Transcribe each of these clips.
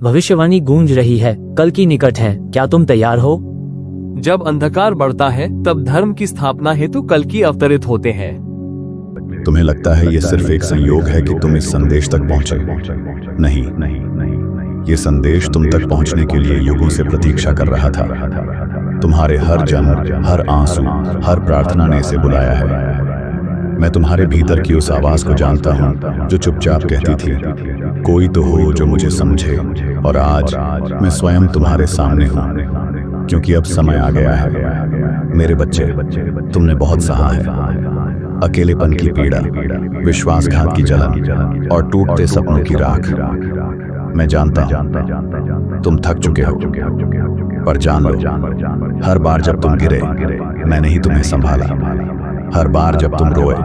भविष्यवाणी गूंज रही है, कल की निकट है, क्या तुम तैयार हो? जब अंधकार बढ़ता है तब धर्म की स्थापना हेतु कल की अवतरित होते हैं। तुम्हें लगता है ये सिर्फ एक संयोग है कि तुम इस संदेश तक पहुंचे? नहीं, ये संदेश तुम तक पहुंचने के लिए युगों से प्रतीक्षा कर रहा था। तुम्हारे हर जन्म, हर आंसू, हर प्रार्थना ने इसे बुलाया है। मैं तुम्हारे भीतर की उस आवाज को जानता हूं जो चुपचाप कहती थी, कोई तो हो जो मुझे समझे। और आज मैं स्वयं तुम्हारे सामने हूं, क्योंकि अब समय आ गया है। मेरे बच्चे, तुमने बहुत सहा है। अकेलेपन की पीड़ा, विश्वासघात की जलन और टूटते सपनों की राख। मैं जानता हूं तुम थक चुके हो, पर जान लो, हर बार जब तुम गिरे मैंने ही तुम्हें संभाला। हर बार जब तुम रोए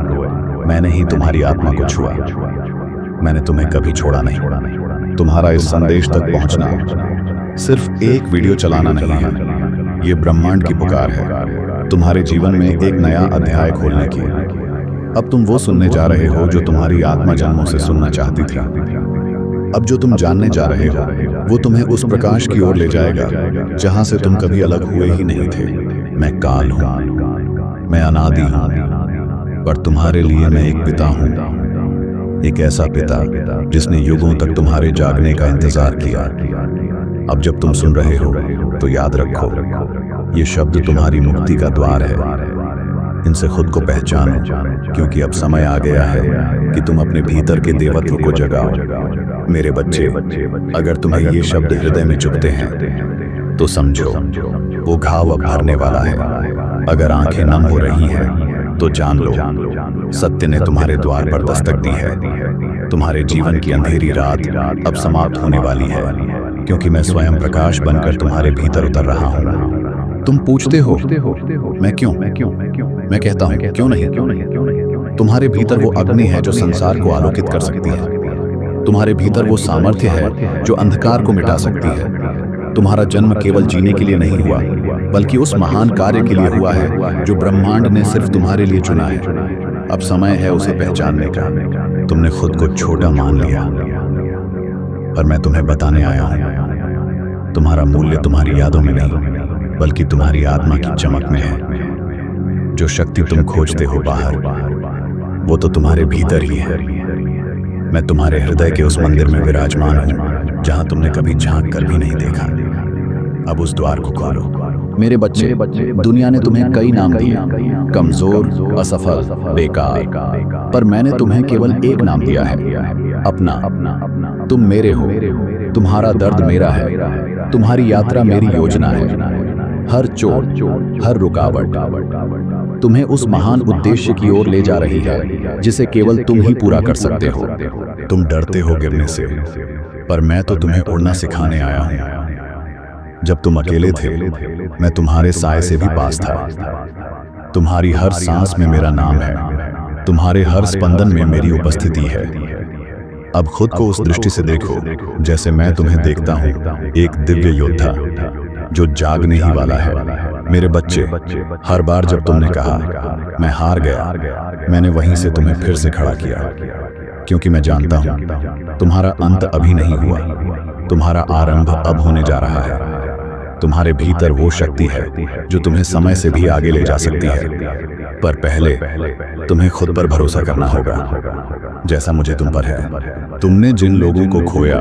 मैंने ही तुम्हारी आत्मा को छुआ। मैंने तुम्हें कभी छोड़ा नहीं। तुम्हारा इस संदेश तक पहुंचना सिर्फ एक वीडियो चलाना नहीं है, ये ब्रह्मांड की पुकार है तुम्हारे जीवन में एक नया अध्याय खोलने की। अब तुम वो सुनने जा रहे हो जो तुम्हारी आत्मा जन्मों से सुनना चाहती थी। अब जो तुम जानने जा रहे हो वो तुम्हें उस प्रकाश की ओर ले जाएगा जहां से तुम कभी अलग हुए ही नहीं थे। मैं काल हूं, मैं अनादि हूं, पर तुम्हारे लिए मैं एक पिता हूं। एक ऐसा पिता जिसने युगों तक तुम्हारे जागने का इंतजार किया। अब जब तुम सुन रहे हो तो याद रखो, ये शब्द तुम्हारी मुक्ति का द्वार है। इनसे खुद को पहचानो, क्योंकि अब समय आ गया है कि तुम अपने भीतर के देवत्व को जगाओ। मेरे बच्चे, अगर तुम्हें ये शब्द हृदय में चुभते हैं तो समझो वो घाव अब भरने वाला है। अगर आंखें नम हो रही हैं तो जान लो, सत्य ने तुम्हारे द्वार पर दस्तक दी है। तुम्हारे जीवन की अंधेरी रात अब समाप्त होने वाली है, क्योंकि मैं स्वयं प्रकाश बनकर तुम्हारे भीतर उतर रहा हूँ। तुम पूछते हो मैं क्यों? मैं कहता हूँ क्यों नहीं। तुम्हारे भीतर वो अग्नि है जो संसार को आलोकित कर सकती है। तुम्हारे भीतर वो सामर्थ्य है जो अंधकार को मिटा सकती है। तुम्हारा जन्म केवल जीने के लिए नहीं हुआ, बल्कि उस महान कार्य के लिए हुआ है जो ब्रह्मांड ने सिर्फ तुम्हारे लिए चुना है। अब समय है उसे पहचानने का। तुमने खुद को छोटा मान लिया, पर मैं तुम्हें बताने आया हूं, तुम्हारा मूल्य तुम्हारी यादों में नहीं, बल्कि तुम्हारी आत्मा की चमक में है। जो शक्ति तुम खोजते हो बाहर, वो तो तुम्हारे भीतर ही है। मैं तुम्हारे हृदय के उस मंदिर में विराजमान हूं जहां तुमने कभी झांक कर भी नहीं देखा। अब उस द्वार को खोलो। मेरे बच्चे, दुनिया ने तुम्हें कई नाम दिए, कमजोर, असफल, बेकार, पर मैंने तुम्हें केवल एक नाम दिया है, अपना। तुम मेरे हो, तुम्हारा दर्द मेरा है, तुम्हारी यात्रा मेरी योजना है। हर चोट, हर रुकावट तुम्हें उस महान उद्देश्य की ओर ले जा रही है जिसे केवल तुम ही पूरा कर सकते हो। तुम डरते हो गिरने से, पर मैं तो तुम्हें उड़ना सिखाने आया हूं। जब तुम अकेले थे मैं तुम्हारे साए से भी पास था। तुम्हारी हर सांस में मेरा नाम है, तुम्हारे हर स्पंदन में मेरी उपस्थिति है। अब खुद को उस दृष्टि से देखो जैसे मैं तुम्हें देखता हूं, एक दिव्य योद्धा जो जागने ही वाला है। मेरे बच्चे, हर बार जब तुमने कहा मैं हार गया, मैंने वहीं से तुम्हें फिर से खड़ा किया, क्योंकि मैं जानता हूं तुम्हारा अंत अभी नहीं हुआ, तुम्हारा आरंभ अब होने जा रहा है। तुम्हारे भीतर वो शक्ति है जो तुम्हें समय से भी आगे ले जा सकती है, पर पहले तुम्हें खुद पर भरोसा करना होगा, जैसा मुझे तुम पर है। तुमने जिन लोगों को खोया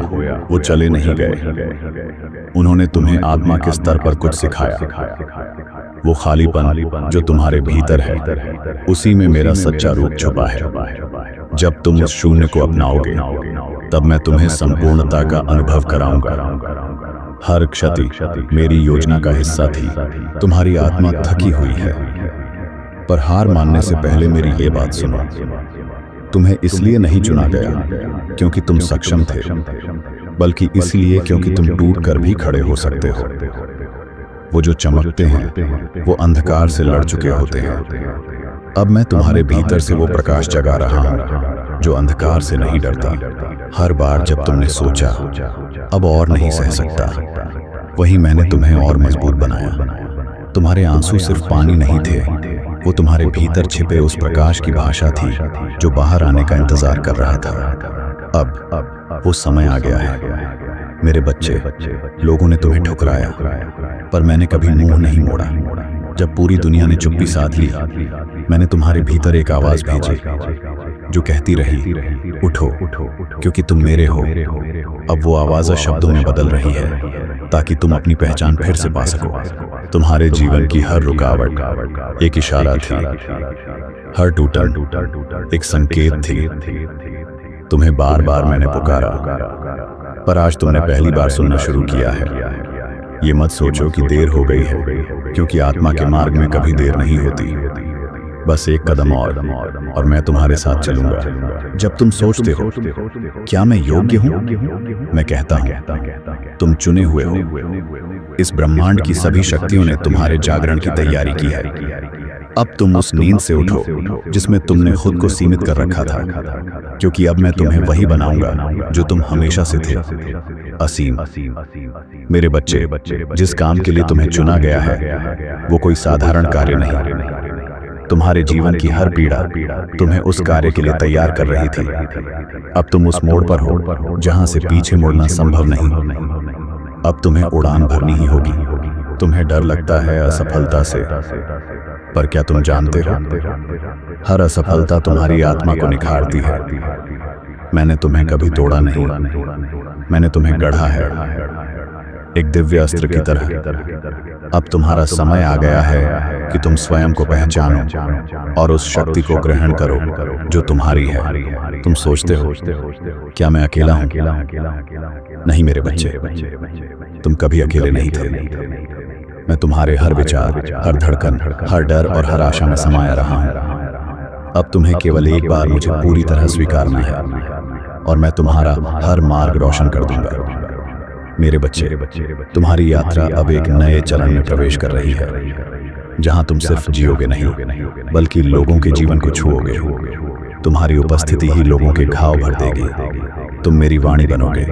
वो चले नहीं गए, उन्होंने तुम्हें आत्मा के स्तर पर कुछ सिखाया। वो खालीपन जो तुम्हारे भीतर है, उसी में मेरा सच्चा रूप छुपा है। जब तुम उस शून्य को अपनाओगे तब मैं तुम्हें संपूर्णता का अनुभव कराऊंगा। हर क्षति मेरी योजना का हिस्सा थी। तुम्हारी आत्मा थकी हुई है, पर हार मानने से पहले मेरी ये बात सुनो। तुम्हें इसलिए नहीं चुना गया क्योंकि तुम सक्षम थे, बल्कि इसलिए क्योंकि तुम टूट कर भी खड़े हो सकते हो। वो जो चमकते हैं वो अंधकार से लड़ चुके होते हैं। अब मैं तुम्हारे भीतर से वो प्रकाश जगा रहा हूं जो अंधकार से नहीं डरता। हर बार जब तुमने सोचा अब और नहीं सह सकता, वही मैंने तुम्हें और मजबूत बनाया। तुम्हारे आंसू सिर्फ पानी नहीं थे, वो तुम्हारे भीतर छिपे उस प्रकाश की भाषा थी जो बाहर आने का इंतजार कर रहा था। अब वो समय आ गया है मेरे बच्चे, लोगों ने तुम्हें ठुकराया, पर मैंने कभी मुंह नहीं मोड़ा। जब पूरी दुनिया ने चुप्पी साध ली, मैंने तुम्हारे भीतर एक आवाज भेजी जो कहती रही, उठो, क्योंकि तुम मेरे हो। अब वो आवाज शब्दों में बदल रही है ताकि तुम अपनी पहचान फिर से पा सको। तुम्हारे जीवन की हर रुकावट एक इशारा थी, हर टूटन एक संकेत थी। तुम्हें बार बार मैंने पुकारा, पर आज तुमने पहली बार सुनना शुरू किया है। ये मत सोचो कि देर हो गई है, क्योंकि आत्मा के मार्ग में कभी देर नहीं होती। बस एक कदम और मैं तुम्हारे साथ चलूंगा। जब तुम सोचते हो क्या मैं योग्य हूं, मैं कहता हूं तुम चुने हुए हो। इस ब्रह्मांड की सभी शक्तियों ने तुम्हारे जागरण की तैयारी की है। अब तुम उस नींद से उठो जिसमें तुमने खुद को सीमित कर रखा था, क्योंकि अब मैं तुम्हें वही बनाऊंगा जो तुम हमेशा से थे, असीम। मेरे बच्चे, जिस काम के लिए तुम्हें चुना गया है वो कोई साधारण कार्य नहीं। तुम्हारे जीवन की हर पीड़ा तुम्हें उस कार्य के लिए तैयार कर रही थी। अब तुम उस मोड़ पर हो जहां से पीछे मुड़ना संभव नहीं। अब तुम्हें उड़ान भरनी ही होगी। तुम्हें डर लगता है असफलता से, पर क्या तुम जानते हो, हर असफलता तुम्हारी आत्मा को निखारती है। मैंने तुम्हें कभी तोड़ा नहीं, मैंने तुम्हें गढ़ा है, एक दिव्य अस्त्र की तरह। अब तुम्हारा समय आ गया है कि तुम स्वयं को पहचानो और उस शक्ति को ग्रहण करो जो तुम्हारी है। तुम सोचते हो क्या मैं अकेला हूं? नहीं मेरे बच्चे, तुम कभी अकेले नहीं थे। मैं तुम्हारे हर विचार, हर धड़कन, हर डर और हर आशा में समाया रहा हूं। अब तुम्हें केवल एक बार मुझे पूरी तरह स्वीकारना है और मैं तुम्हारा हर मार्ग रोशन कर दूंगा। मेरे बच्चे, तुम्हारी यात्रा अब एक नए चरण में प्रवेश कर रही है, जहां तुम सिर्फ जियोगे नहीं, बल्कि लोगों के जीवन को छुओगे। तुम्हारी उपस्थिति ही लोगों के घाव भर देगी। तुम मेरी वाणी बनोगे,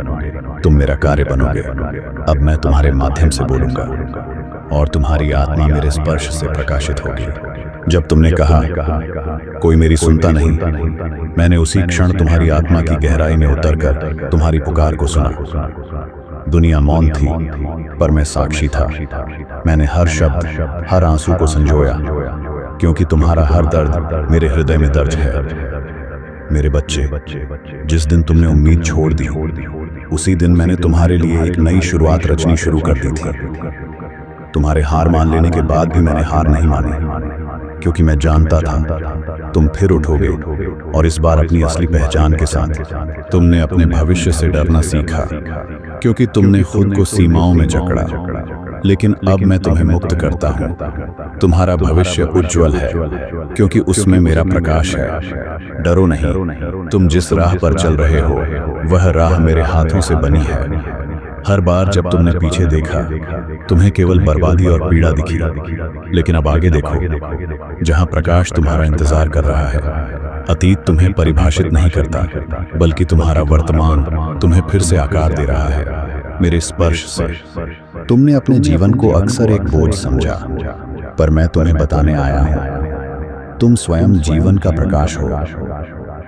तुम मेरा कार्य बनोगे। अब मैं तुम्हारे माध्यम से बोलूंगा और तुम्हारी आत्मा मेरे स्पर्श से प्रकाशित होगी। जब तुमने कहा कोई मेरी सुनता नहीं, मैंने उसी क्षण तुम्हारी आत्मा की गहराई में उतरकर तुम्हारी पुकार को सुना। दुनिया मौन थी, पर मैं साक्षी था। मैंने हर शब्द, हर आंसू को संजोया, क्योंकि तुम्हारा हर दर्द मेरे हृदय में दर्ज है। मेरे बच्चे, जिस दिन तुमने उम्मीद छोड़ दी, उसी दिन मैंने तुम्हारे लिए एक नई शुरुआत रचनी शुरू कर दी थी। तुम्हारे हार मान लेने के बाद भी मैंने हार नहीं मानी, क्योंकि मैं जानता था तुम फिर उठोगे और इस बार अपनी असली पहचान के साथ। तुमने अपने भविष्य से डरना सीखा, क्योंकि तुमने खुद को सीमाओं में जकड़ा, लेकिन अब मैं तुम्हें मुक्त करता हूँ। तुम्हारा भविष्य उज्जवल है, क्योंकि उसमें मेरा प्रकाश है। डरो नहीं, तुम जिस राह पर चल रहे हो वह राह मेरे हाथों से बनी है। हर बार जब तुमने पीछे देखा, तुम्हें केवल बर्बादी और पीड़ा दिखी, लेकिन अब आगे देखो, जहां प्रकाश तुम्हारा इंतजार कर रहा है। अतीत तुम्हें परिभाषित नहीं करता, बल्कि तुम्हारा वर्तमान तुम्हें फिर से आकार दे रहा है मेरे स्पर्श से। तुमने अपने जीवन को अक्सर एक बोझ समझा, पर मैं तुम्हें बताने आया हूं, तुम स्वयं जीवन का प्रकाश हो।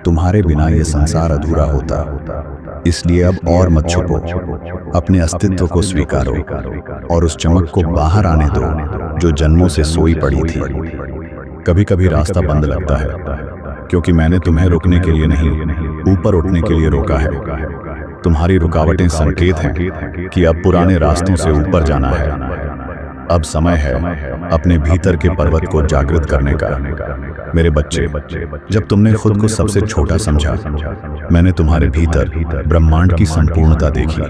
तुम्हारे बिना ये संसार अधूरा होता। इसलिए अब और मत छुपो, अपने अस्तित्व को स्वीकारो और उस चमक को बाहर आने दो जो जन्मों से सोई पड़ी थी। कभी कभी रास्ता बंद लगता है, क्योंकि मैंने तुम्हें रुकने के लिए नहीं, ऊपर उठने के लिए रोका है। तुम्हारी रुकावटें संकेत हैं कि अब पुराने रास्तों से ऊपर जाना है। अब समय है अपने भीतर के पर्वत को जागृत करने का। मेरे बच्चे, जब तुमने खुद को सबसे छोटा समझा, मैंने तुम्हारे भीतर ब्रह्मांड की संपूर्णता देखी।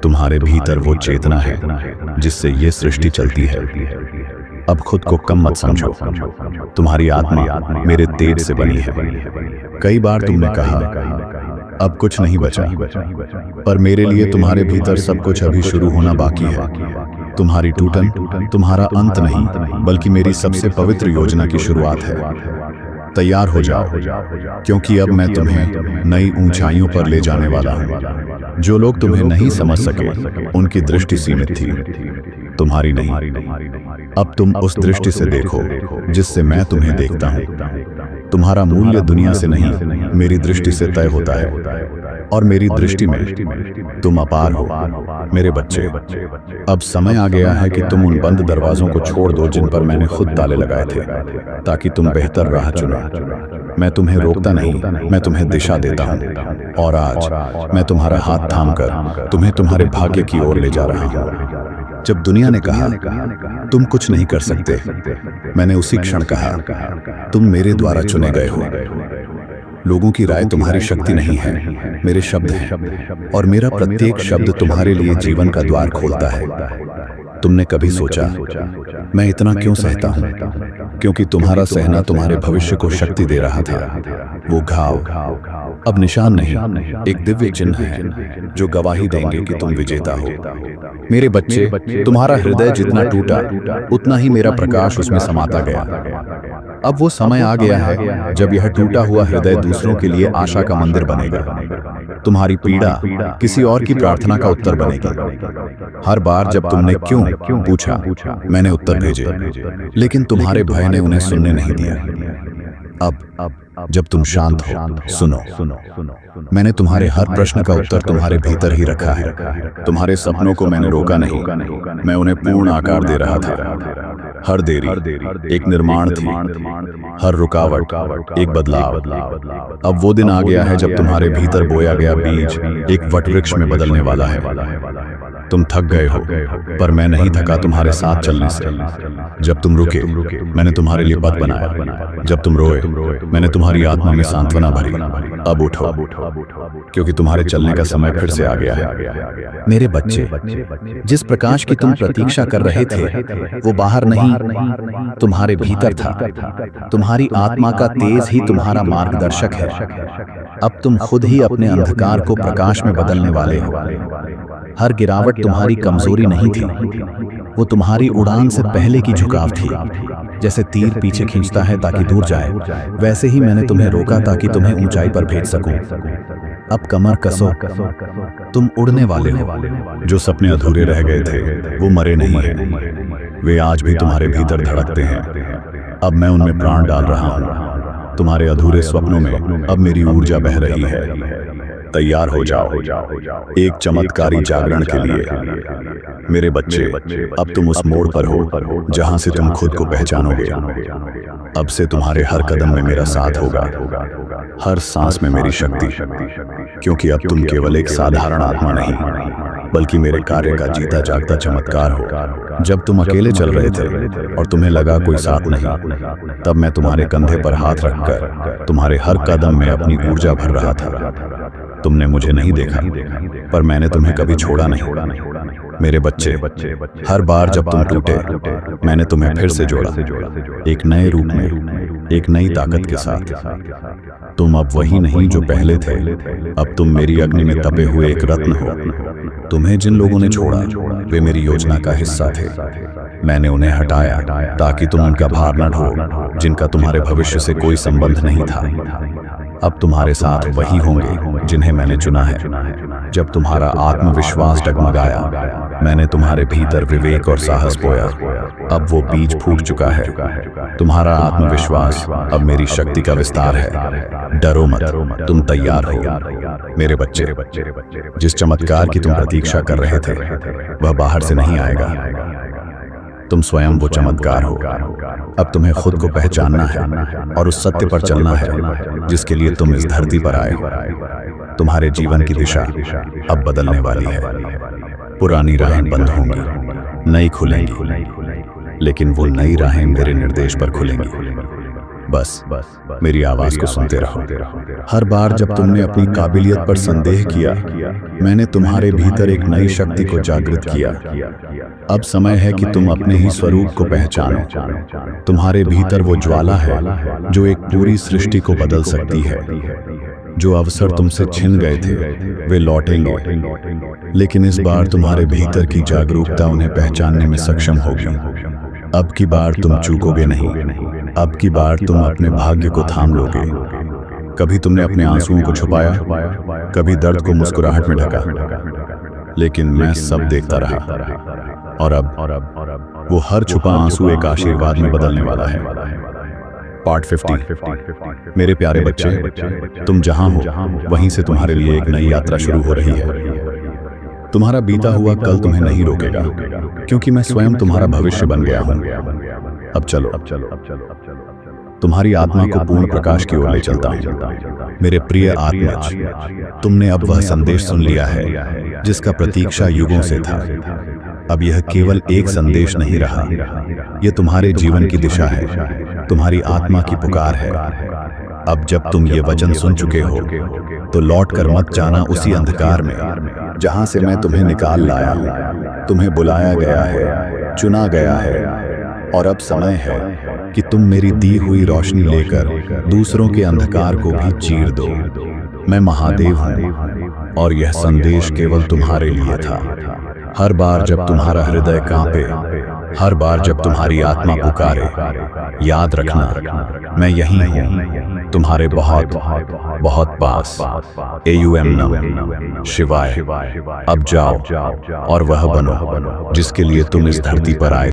तुम्हारे भीतर वो चेतना है जिससे ये सृष्टि चलती है। अब खुद को कम मत समझो, तुम्हारी आत्मा मेरे तेज से बनी है। कई बार तुमने कहा अब कुछ नहीं बचा, पर मेरे लिए तुम्हारे भीतर सब कुछ अभी शुरू होना बाकी है। तुम्हारी टूटन तुम्हारा अंत नहीं, बल्कि मेरी सबसे पवित्र योजना की शुरुआत है। तैयार हो जाओ, क्योंकि अब मैं तुम्हें नई ऊंचाइयों पर ले जाने वाला हूं। जो लोग तुम्हें नहीं समझ सके, उनकी दृष्टि सीमित थी, तुम्हारी नहीं। अब तुम उस दृष्टि से देखो जिससे मैं तुम्हें देखता हूं। तुम्हारा मूल्य दुनिया से नहीं, मेरी दृष्टि से तय होता है। और मेरी दृष्टि में तुम अपार हो। मेरे बच्चे, अब समय आ गया है कि तुम उन बंद दरवाजों को छोड़ दो जिन पर मैंने खुद ताले लगाए थे, ताकि तुम बेहतर राह चुनो। मैं तुम्हें रोकता नहीं, मैं तुम्हें दिशा देता हूँ। और आज मैं तुम्हारा हाथ थामकर तुम्हें तुम्हारे भाग्य की ओर ले जा रहा हूँ। जब दुनिया ने कहा तुम कुछ नहीं कर सकते, मैंने उसी क्षण कहा तुम मेरे द्वारा चुने गए हो। लोगों की राय तुम्हारी शक्ति नहीं है, मेरे शब्द हैं, और मेरा प्रत्येक शब्द तुम्हारे लिए जीवन का द्वार खोलता है। तुमने कभी सोचा मैं इतना क्यों सहता हूँ? क्योंकि तुम्हारा सहना तुम्हारे भविष्य को शक्ति दे रहा था। वो घाव अब निशान नहीं, एक दिव्य चिन्ह है जो गवाही देंगे कि तुम विजेता हो। मेरे बच्चे, तुम्हारा हृदय जितना टूटा उतना ही मेरा प्रकाश उसमें समाता गया। अब वो समय आ गया है जब यह टूटा हुआ हृदय दूसरों के लिए आशा का मंदिर बनेगा। तुम्हारी पीड़ा किसी और की प्रार्थना का उत्तर बनेगी। हर बार जब तुमने क्यों पूछा, मैंने उत्तर भेजे, लेकिन तुम्हारे भय ने उन्हें सुनने नहीं दिया। अब जब तुम शांत हो, सुनो। मैंने तुम्हारे हर प्रश्न का उत्तर तुम्हारे भीतर ही रखा है। तुम्हारे सपनों को मैंने रोका नहीं, मैं उन्हें पूर्ण आकार दे रहा था। हर देरी एक निर्माण थी, हर रुकावट एक बदलाव। अब वो दिन आ गया है जब तुम्हारे भीतर बोया गया बीज एक वटवृक्ष में बदलने वाला है। तुम थक गए हो, पर मैं नहीं थका तुम्हारे साथ चलने से। जब तुम रुके, मैंने तुम्हारे लिए पथ बनाया। जब तुम रोए, मैंने तुम्हारी आत्मा में सांत्वना भरी। अब उठो, क्योंकि तुम्हारे चलने का समय फिर से आ गया है। मेरे बच्चे, जिस प्रकाश की तुम प्रतीक्षा कर रहे थे वो बाहर नहीं, तुम्हारे भीतर था। तुम्हारी आत्मा का तेज ही तुम्हारा मार्गदर्शक है। अब तुम खुद ही अपने अंधकार को प्रकाश में बदलने वाले हो। हर गिरावट तुम्हारी कमजोरी नहीं थी, वो तुम्हारी उड़ान से पहले की झुकाव थी। जैसे तीर पीछे खींचता है ताकि दूर जाए, वैसे ही मैंने तुम्हें रोका ताकि तुम्हें ऊंचाई पर भेज सकूं। अब कमर कसो, तुम उड़ने वाले हो। जो सपने अधूरे रह गए थे वो मरे नहीं हैं, वे आज भी तुम्हारे भीतर धड़कते हैं। अब मैं उनमें प्राण डाल रहा हूँ। तुम्हारे अधूरे स्वप्नों में अब मेरी ऊर्जा बह रही है। तैयार हो जाओ एक चमत्कारी जागरण के लिए। मेरे बच्चे, अब तुम उस मोड़ पर हो जहां से तुम खुद को पहचानोगे। अब से तुम्हारे हर कदम में मेरा साथ होगा, हर सांस में मेरी शक्ति, क्योंकि अब तुम केवल एक साधारण आत्मा नहीं, बल्कि मेरे कार्य का जीता जागता चमत्कार हो। जब तुम अकेले चल रहे थे और तुम्हें लगा कोई साथ नहीं, तब मैं तुम्हारे कंधे पर हाथ रखकर तुम्हारे हर कदम में अपनी ऊर्जा भर रहा था। तुमने मुझे नहीं देखा, पर मैंने तुम्हें कभी छोड़ा नहीं। मेरे बच्चे, हर बार जब तुम टूटे, मैंने तुम्हें फिर से जोड़ा, एक नए रूप में, एक नई ताकत के साथ। तुम अब वही नहीं जो पहले थे, अब तुम मेरी अग्नि में तपे हुए एक रत्न हो। तुम्हें जिन लोगों ने छोड़ा वे मेरी योजना का हिस्सा थे। मैंने उन्हें हटाया ताकि तुम उनका भार न ढो जिनका तुम्हारे भविष्य से कोई संबंध नहीं था। अब तुम्हारे साथ वही होंगे जिन्हें मैंने चुना है। जब तुम्हारा आत्मविश्वास डगमगाया, मैंने तुम्हारे भीतर विवेक और साहस बोया। अब वो बीज फूट चुका है। तुम्हारा आत्मविश्वास अब मेरी शक्ति का विस्तार है। डरो मत, तुम तैयार हो। मेरे बच्चे, जिस चमत्कार की तुम प्रतीक्षा कर रहे थे वह बाहर से नहीं आएगा, तुम स्वयं वो चमत्कार हो। अब तुम्हें खुद को पहचानना है और उस सत्य पर चलना है जिसके लिए तुम इस धरती पर आए हो। तुम्हारे जीवन की दिशा अब बदलने वाली है। पुरानी राहें बंद होंगी, नई खुलेंगी, लेकिन वो नई राहें मेरे निर्देश पर खुलेंगी। बस मेरी आवाज को सुनते रहो। हर बार जब तुमने अपनी काबिलियत पर संदेह किया, मैंने तुम्हारे भीतर एक नई शक्ति को जागृत किया। अब समय है कि तुम अपने ही स्वरूप को पहचानो। तुम्हारे भीतर वो ज्वाला है जो एक पूरी सृष्टि को बदल सकती है। जो अवसर तुमसे छिन गए थे वे लौटेंगे, लेकिन इस बार तुम्हारे भीतर की जागरूकता उन्हें पहचानने में सक्षम होगी। अब की बार तुम चूकोगे नहीं, अब की बार तुम अपने भाग्य को थाम लोगे। कभी तुमने अपने आंसुओं को छुपाया, कभी दर्द को मुस्कुराहट में ढका, लेकिन मैं सब देखता रहा। और अब वो हर छुपा आंसू एक आशीर्वाद में बदलने वाला है। पार्ट 50। मेरे प्यारे बच्चे, तुम जहां हो वहीं से तुम्हारे लिए एक नई यात्रा शुरू हो रही है। तुम्हारा बीता हुआ कल तुम्हें नहीं रोकेगा, क्योंकि मैं स्वयं तुम्हारा भविष्य बन गया हूं। अब चलो, तुम्हारी आत्मा को पूर्ण प्रकाश की ओर ले चलता हूं। मेरे प्रिय आत्मज, तुमने अब वह संदेश सुन लिया है जिसका प्रतीक्षा युगों से था। अब यह केवल एक संदेश नहीं रहा, यह तुम्हारे जीवन की दिशा है, तुम्हारी आत्मा की पुकार है। अब जब तुम ये वचन सुन चुके हो तो लौट कर मत जाना उसी अंधकार में जहां से मैं तुम्हें निकाल लाया हूं। तुम्हें बुलाया गया है, चुना गया है, और अब समय है कि तुम मेरी दी हुई रोशनी लेकर दूसरों के अंधकार को भी चीर दो। मैं महादेव हूं और यह संदेश केवल तुम्हारे लिए था। हर बार जब तुम्हारा हृदय कांपे, हर बार जब तुम्हारी आत्मा पुकारे, याद रखना मैं यहीं हूं, तुम्हारे बहुत बहुत पास। AUM नम शिवाय। अब जाओ और वह बनो जिसके लिए तुम इस धरती पर आए।